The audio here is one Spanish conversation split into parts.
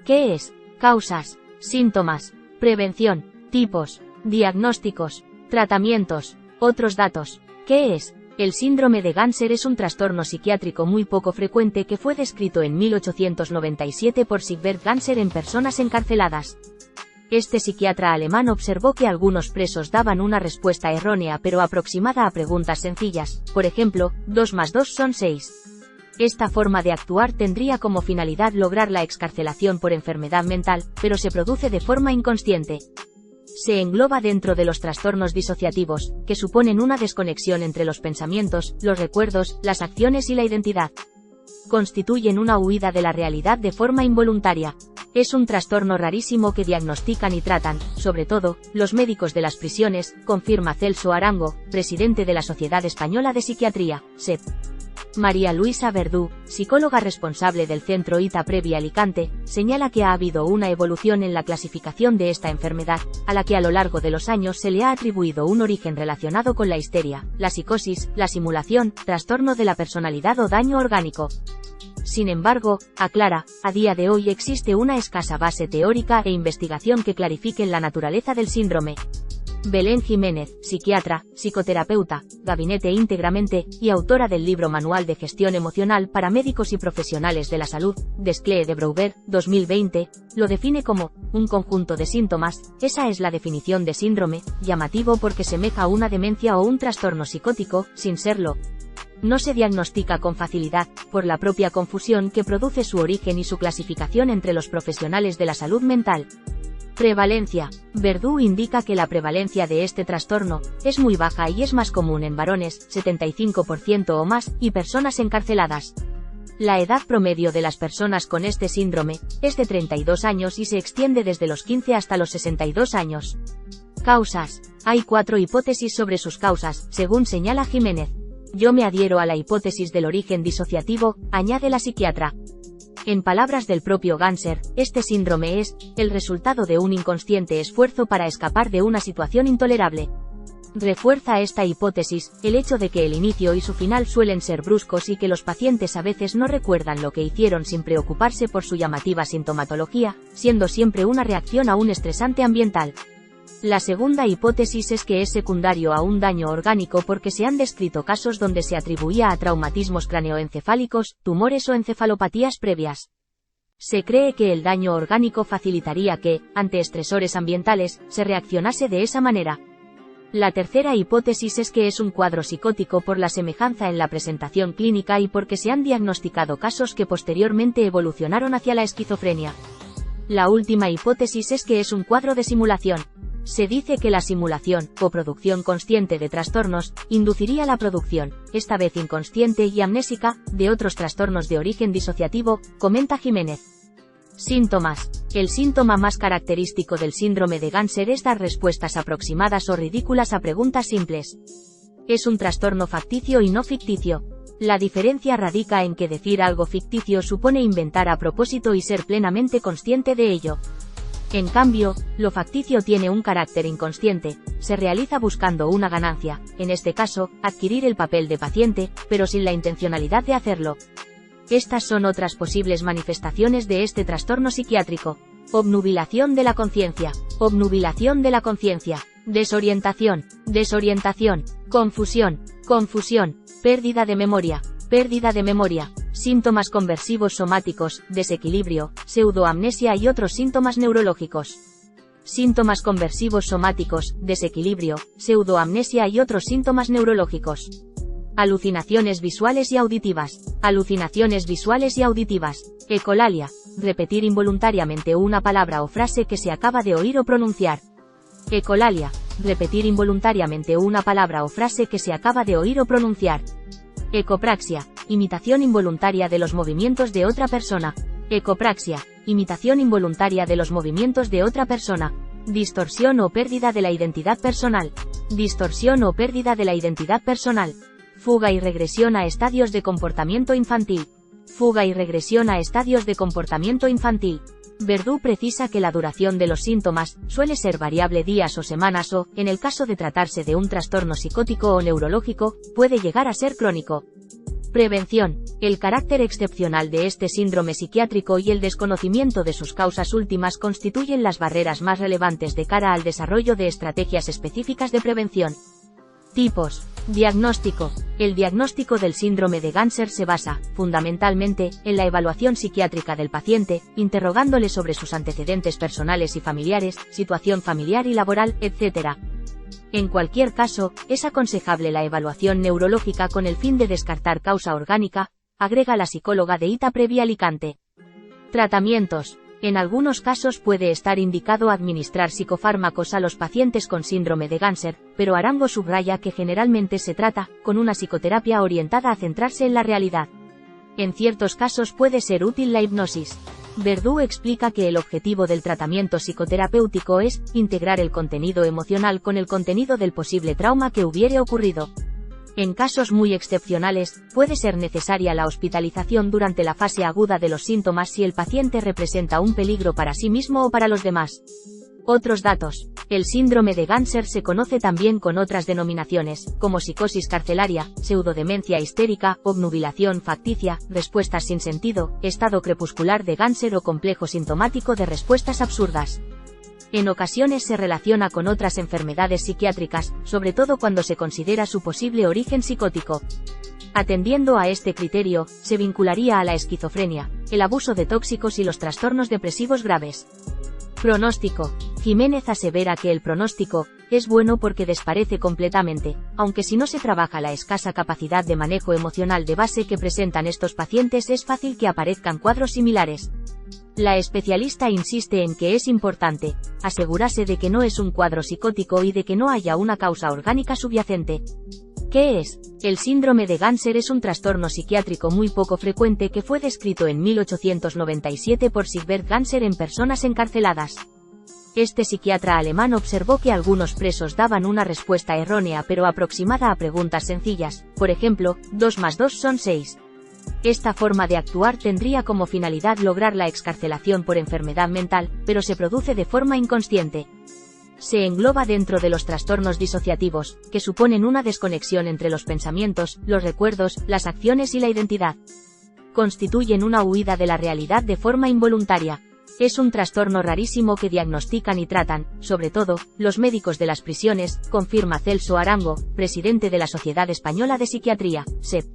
¿Qué es? Causas, síntomas, prevención, tipos, diagnósticos, tratamientos, otros datos. ¿Qué es? El síndrome de Ganser es un trastorno psiquiátrico muy poco frecuente que fue descrito en 1897 por Sigbert Ganser en personas encarceladas. Este psiquiatra alemán observó que algunos presos daban una respuesta errónea pero aproximada a preguntas sencillas, por ejemplo, 2 más 2 son 6. Esta forma de actuar tendría como finalidad lograr la excarcelación por enfermedad mental, pero se produce de forma inconsciente. Se engloba dentro de los trastornos disociativos, que suponen una desconexión entre los pensamientos, los recuerdos, las acciones y la identidad. Constituyen una huida de la realidad de forma involuntaria. Es un trastorno rarísimo que diagnostican y tratan, sobre todo, los médicos de las prisiones, confirma Celso Arango, presidente de la Sociedad Española de Psiquiatría, SEP. María Luisa Verdú, psicóloga responsable del Centro ITA Previ Alicante, señala que ha habido una evolución en la clasificación de esta enfermedad, a la que a lo largo de los años se le ha atribuido un origen relacionado con la histeria, la psicosis, la simulación, trastorno de la personalidad o daño orgánico. Sin embargo, aclara, a día de hoy existe una escasa base teórica e investigación que clarifiquen la naturaleza del síndrome. Belén Jiménez, psiquiatra, psicoterapeuta, Gabinete Íntegramente, y autora del libro Manual de Gestión Emocional para Médicos y Profesionales de la Salud, Desclée de Brouwer, 2020, lo define como un conjunto de síntomas. Esa es la definición de síndrome, llamativo porque semeja a una demencia o un trastorno psicótico, sin serlo. No se diagnostica con facilidad, por la propia confusión que produce su origen y su clasificación entre los profesionales de la salud mental. Prevalencia. Verdú indica que la prevalencia de este trastorno es muy baja y es más común en varones, 75% o más, y personas encarceladas. La edad promedio de las personas con este síndrome es de 32 años y se extiende desde los 15 hasta los 62 años. Causas. Hay 4 hipótesis sobre sus causas, según señala Jiménez. Yo me adhiero a la hipótesis del origen disociativo, añade la psiquiatra. En palabras del propio Ganser, este síndrome es el resultado de un inconsciente esfuerzo para escapar de una situación intolerable. Refuerza esta hipótesis el hecho de que el inicio y su final suelen ser bruscos y que los pacientes a veces no recuerdan lo que hicieron sin preocuparse por su llamativa sintomatología, siendo siempre una reacción a un estresante ambiental. La segunda hipótesis es que es secundario a un daño orgánico porque se han descrito casos donde se atribuía a traumatismos craneoencefálicos, tumores o encefalopatías previas. Se cree que el daño orgánico facilitaría que, ante estresores ambientales, se reaccionase de esa manera. La tercera hipótesis es que es un cuadro psicótico por la semejanza en la presentación clínica y porque se han diagnosticado casos que posteriormente evolucionaron hacia la esquizofrenia. La última hipótesis es que es un cuadro de simulación. Se dice que la simulación, o producción consciente de trastornos, induciría la producción, esta vez inconsciente y amnésica, de otros trastornos de origen disociativo, comenta Jiménez. Síntomas. El síntoma más característico del síndrome de Ganser es dar respuestas aproximadas o ridículas a preguntas simples. Es un trastorno facticio y no ficticio. La diferencia radica en que decir algo ficticio supone inventar a propósito y ser plenamente consciente de ello. En cambio, lo facticio tiene un carácter inconsciente, se realiza buscando una ganancia, en este caso, adquirir el papel de paciente, pero sin la intencionalidad de hacerlo. Estas son otras posibles manifestaciones de este trastorno psiquiátrico. Obnubilación de la conciencia, obnubilación de la conciencia, desorientación, desorientación, confusión, confusión, pérdida de memoria, síntomas conversivos somáticos, desequilibrio, pseudoamnesia y otros síntomas neurológicos. Síntomas conversivos somáticos, desequilibrio, pseudoamnesia y otros síntomas neurológicos. Alucinaciones visuales y auditivas. Alucinaciones visuales y auditivas. Ecolalia. Repetir involuntariamente una palabra o frase que se acaba de oír o pronunciar. Ecolalia. Repetir involuntariamente una palabra o frase que se acaba de oír o pronunciar. Ecopraxia. Imitación involuntaria de los movimientos de otra persona. Ecopraxia. Imitación involuntaria de los movimientos de otra persona. Distorsión o pérdida de la identidad personal. Distorsión o pérdida de la identidad personal. Fuga y regresión a estadios de comportamiento infantil. Fuga y regresión a estadios de comportamiento infantil. Verdú precisa que la duración de los síntomas suele ser variable días o semanas o, en el caso de tratarse de un trastorno psicótico o neurológico, puede llegar a ser crónico. Prevención. El carácter excepcional de este síndrome psiquiátrico y el desconocimiento de sus causas últimas constituyen las barreras más relevantes de cara al desarrollo de estrategias específicas de prevención. Tipos. Diagnóstico. El diagnóstico del síndrome de Ganser se basa, fundamentalmente, en la evaluación psiquiátrica del paciente, interrogándole sobre sus antecedentes personales y familiares, situación familiar y laboral, etc. En cualquier caso, es aconsejable la evaluación neurológica con el fin de descartar causa orgánica, agrega la psicóloga de ITA Previa Alicante. Tratamientos. En algunos casos puede estar indicado administrar psicofármacos a los pacientes con síndrome de Ganser, pero Arango subraya que generalmente se trata, con una psicoterapia orientada a centrarse en la realidad. En ciertos casos puede ser útil la hipnosis. Verdú explica que el objetivo del tratamiento psicoterapéutico es integrar el contenido emocional con el contenido del posible trauma que hubiere ocurrido. En casos muy excepcionales, puede ser necesaria la hospitalización durante la fase aguda de los síntomas si el paciente representa un peligro para sí mismo o para los demás. Otros datos. El síndrome de Ganser se conoce también con otras denominaciones, como psicosis carcelaria, pseudodemencia histérica, obnubilación facticia, respuestas sin sentido, estado crepuscular de Ganser o complejo sintomático de respuestas absurdas. En ocasiones se relaciona con otras enfermedades psiquiátricas, sobre todo cuando se considera su posible origen psicótico. Atendiendo a este criterio, se vincularía a la esquizofrenia, el abuso de tóxicos y los trastornos depresivos graves. Pronóstico. Jiménez asevera que el pronóstico es bueno porque desaparece completamente, aunque si no se trabaja la escasa capacidad de manejo emocional de base que presentan estos pacientes es fácil que aparezcan cuadros similares. La especialista insiste en que es importante asegurarse de que no es un cuadro psicótico y de que no haya una causa orgánica subyacente. ¿Qué es? El síndrome de Ganser es un trastorno psiquiátrico muy poco frecuente que fue descrito en 1897 por Sigbert Ganser en personas encarceladas. Este psiquiatra alemán observó que algunos presos daban una respuesta errónea pero aproximada a preguntas sencillas, por ejemplo, 2 más 2 son 6. Esta forma de actuar tendría como finalidad lograr la excarcelación por enfermedad mental, pero se produce de forma inconsciente. Se engloba dentro de los trastornos disociativos, que suponen una desconexión entre los pensamientos, los recuerdos, las acciones y la identidad. Constituyen una huida de la realidad de forma involuntaria. Es un trastorno rarísimo que diagnostican y tratan, sobre todo, los médicos de las prisiones, confirma Celso Arango, presidente de la Sociedad Española de Psiquiatría, SEP.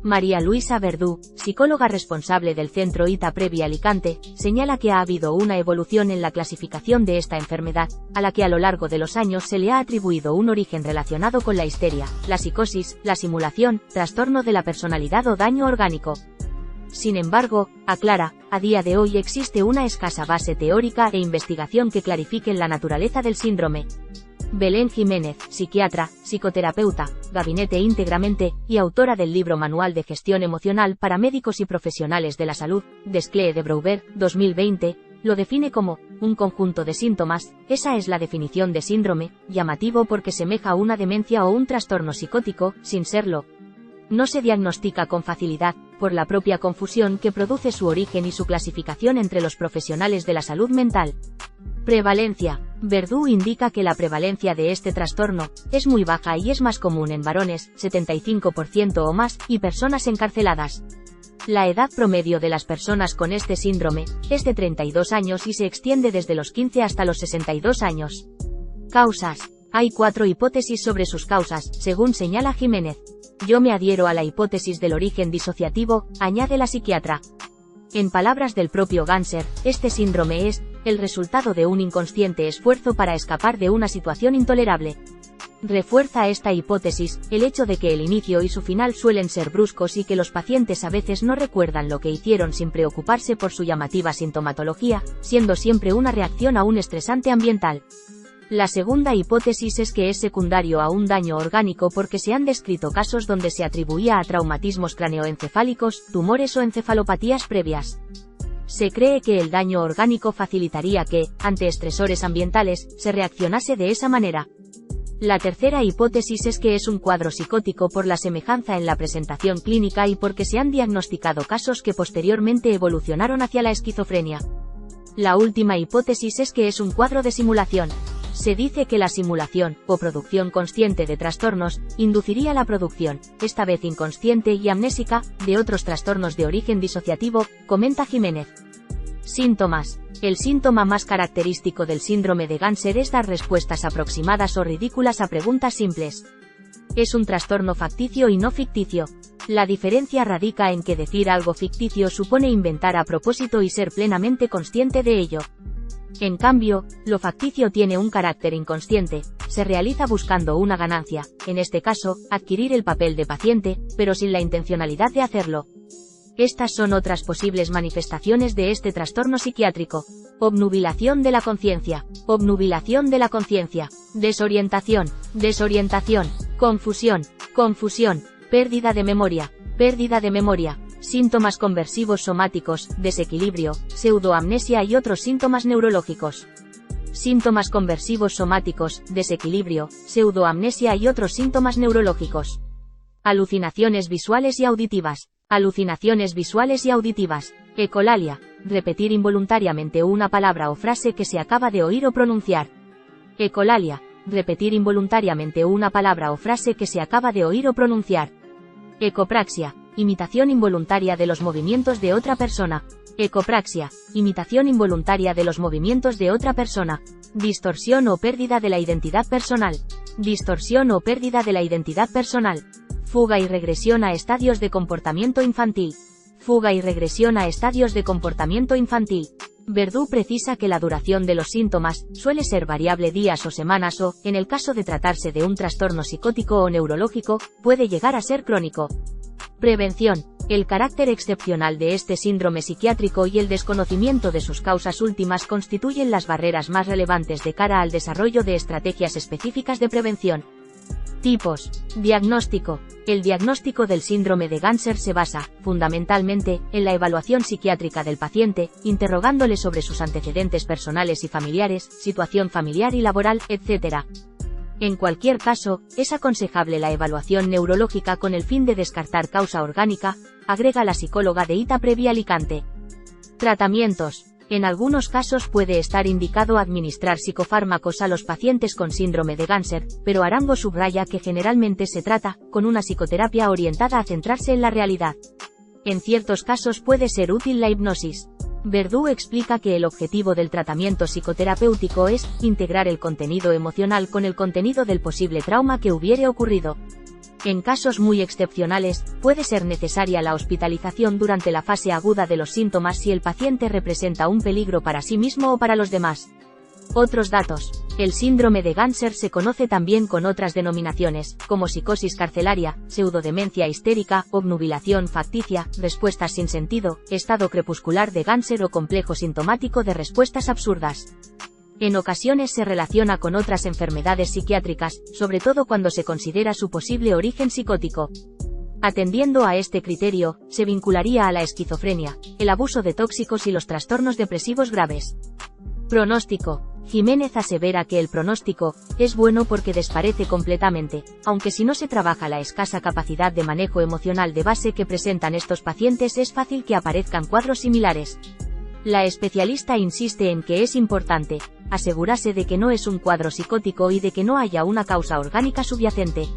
María Luisa Verdú, psicóloga responsable del Centro ITA Previa Alicante, señala que ha habido una evolución en la clasificación de esta enfermedad, a la que a lo largo de los años se le ha atribuido un origen relacionado con la histeria, la psicosis, la simulación, trastorno de la personalidad o daño orgánico. Sin embargo, aclara, a día de hoy existe una escasa base teórica e investigación que clarifiquen la naturaleza del síndrome. Belén Jiménez, psiquiatra, psicoterapeuta, Gabinete Íntegramente, y autora del libro Manual de Gestión Emocional para Médicos y Profesionales de la Salud, Desclée de Brouwer, 2020, lo define como un conjunto de síntomas. Esa es la definición de síndrome, llamativo porque semeja a una demencia o un trastorno psicótico, sin serlo. No se diagnostica con facilidad, por la propia confusión que produce su origen y su clasificación entre los profesionales de la salud mental. Prevalencia. Verdú indica que la prevalencia de este trastorno es muy baja y es más común en varones, 75% o más, y personas encarceladas. La edad promedio de las personas con este síndrome es de 32 años y se extiende desde los 15 hasta los 62 años. Causas. Hay 4 hipótesis sobre sus causas, según señala Jiménez. Yo me adhiero a la hipótesis del origen disociativo, añade la psiquiatra. En palabras del propio Ganser, este síndrome es el resultado de un inconsciente esfuerzo para escapar de una situación intolerable. Refuerza esta hipótesis el hecho de que el inicio y su final suelen ser bruscos y que los pacientes a veces no recuerdan lo que hicieron sin preocuparse por su llamativa sintomatología, siendo siempre una reacción a un estresante ambiental. La segunda hipótesis es que es secundario a un daño orgánico porque se han descrito casos donde se atribuía a traumatismos craneoencefálicos, tumores o encefalopatías previas. Se cree que el daño orgánico facilitaría que, ante estresores ambientales, se reaccionase de esa manera. La tercera hipótesis es que es un cuadro psicótico por la semejanza en la presentación clínica y porque se han diagnosticado casos que posteriormente evolucionaron hacia la esquizofrenia. La última hipótesis es que es un cuadro de simulación. Se dice que la simulación, o producción consciente de trastornos, induciría la producción, esta vez inconsciente y amnésica, de otros trastornos de origen disociativo, comenta Jiménez. Síntomas. El síntoma más característico del síndrome de Ganser es dar respuestas aproximadas o ridículas a preguntas simples. Es un trastorno facticio y no ficticio. La diferencia radica en que decir algo ficticio supone inventar a propósito y ser plenamente consciente de ello. En cambio, lo facticio tiene un carácter inconsciente, se realiza buscando una ganancia, en este caso, adquirir el papel de paciente, pero sin la intencionalidad de hacerlo. Estas son otras posibles manifestaciones de este trastorno psiquiátrico. Obnubilación de la conciencia, obnubilación de la conciencia, desorientación, desorientación, confusión, confusión, pérdida de memoria, síntomas conversivos somáticos, desequilibrio, pseudoamnesia y otros síntomas neurológicos. Síntomas conversivos somáticos, desequilibrio, pseudoamnesia y otros síntomas neurológicos. Alucinaciones visuales y auditivas. Alucinaciones visuales y auditivas. Ecolalia. Repetir involuntariamente una palabra o frase que se acaba de oír o pronunciar. Ecolalia. Repetir involuntariamente una palabra o frase que se acaba de oír o pronunciar. Ecopraxia. Imitación involuntaria de los movimientos de otra persona. Ecopraxia. Imitación involuntaria de los movimientos de otra persona. Distorsión o pérdida de la identidad personal. Distorsión o pérdida de la identidad personal. Fuga y regresión a estadios de comportamiento infantil. Fuga y regresión a estadios de comportamiento infantil. Verdú precisa que la duración de los síntomas suele ser variable días o semanas o, en el caso de tratarse de un trastorno psicótico o neurológico, puede llegar a ser crónico. Prevención. El carácter excepcional de este síndrome psiquiátrico y el desconocimiento de sus causas últimas constituyen las barreras más relevantes de cara al desarrollo de estrategias específicas de prevención. Tipos. Diagnóstico. El diagnóstico del síndrome de Ganser se basa, fundamentalmente, en la evaluación psiquiátrica del paciente, interrogándole sobre sus antecedentes personales y familiares, situación familiar y laboral, etc. En cualquier caso, es aconsejable la evaluación neurológica con el fin de descartar causa orgánica, agrega la psicóloga de ITA Previ Alicante. Tratamientos. En algunos casos puede estar indicado administrar psicofármacos a los pacientes con síndrome de Ganser, pero Arango subraya que generalmente se trata, con una psicoterapia orientada a centrarse en la realidad. En ciertos casos puede ser útil la hipnosis. Verdú explica que el objetivo del tratamiento psicoterapéutico es integrar el contenido emocional con el contenido del posible trauma que hubiere ocurrido. En casos muy excepcionales, puede ser necesaria la hospitalización durante la fase aguda de los síntomas si el paciente representa un peligro para sí mismo o para los demás. Otros datos. El síndrome de Ganser se conoce también con otras denominaciones, como psicosis carcelaria, pseudodemencia histérica, obnubilación facticia, respuestas sin sentido, estado crepuscular de Ganser o complejo sintomático de respuestas absurdas. En ocasiones se relaciona con otras enfermedades psiquiátricas, sobre todo cuando se considera su posible origen psicótico. Atendiendo a este criterio, se vincularía a la esquizofrenia, el abuso de tóxicos y los trastornos depresivos graves. Pronóstico. Jiménez asevera que el pronóstico es bueno porque desaparece completamente, aunque si no se trabaja la escasa capacidad de manejo emocional de base que presentan estos pacientes es fácil que aparezcan cuadros similares. La especialista insiste en que es importante asegurarse de que no es un cuadro psicótico y de que no haya una causa orgánica subyacente.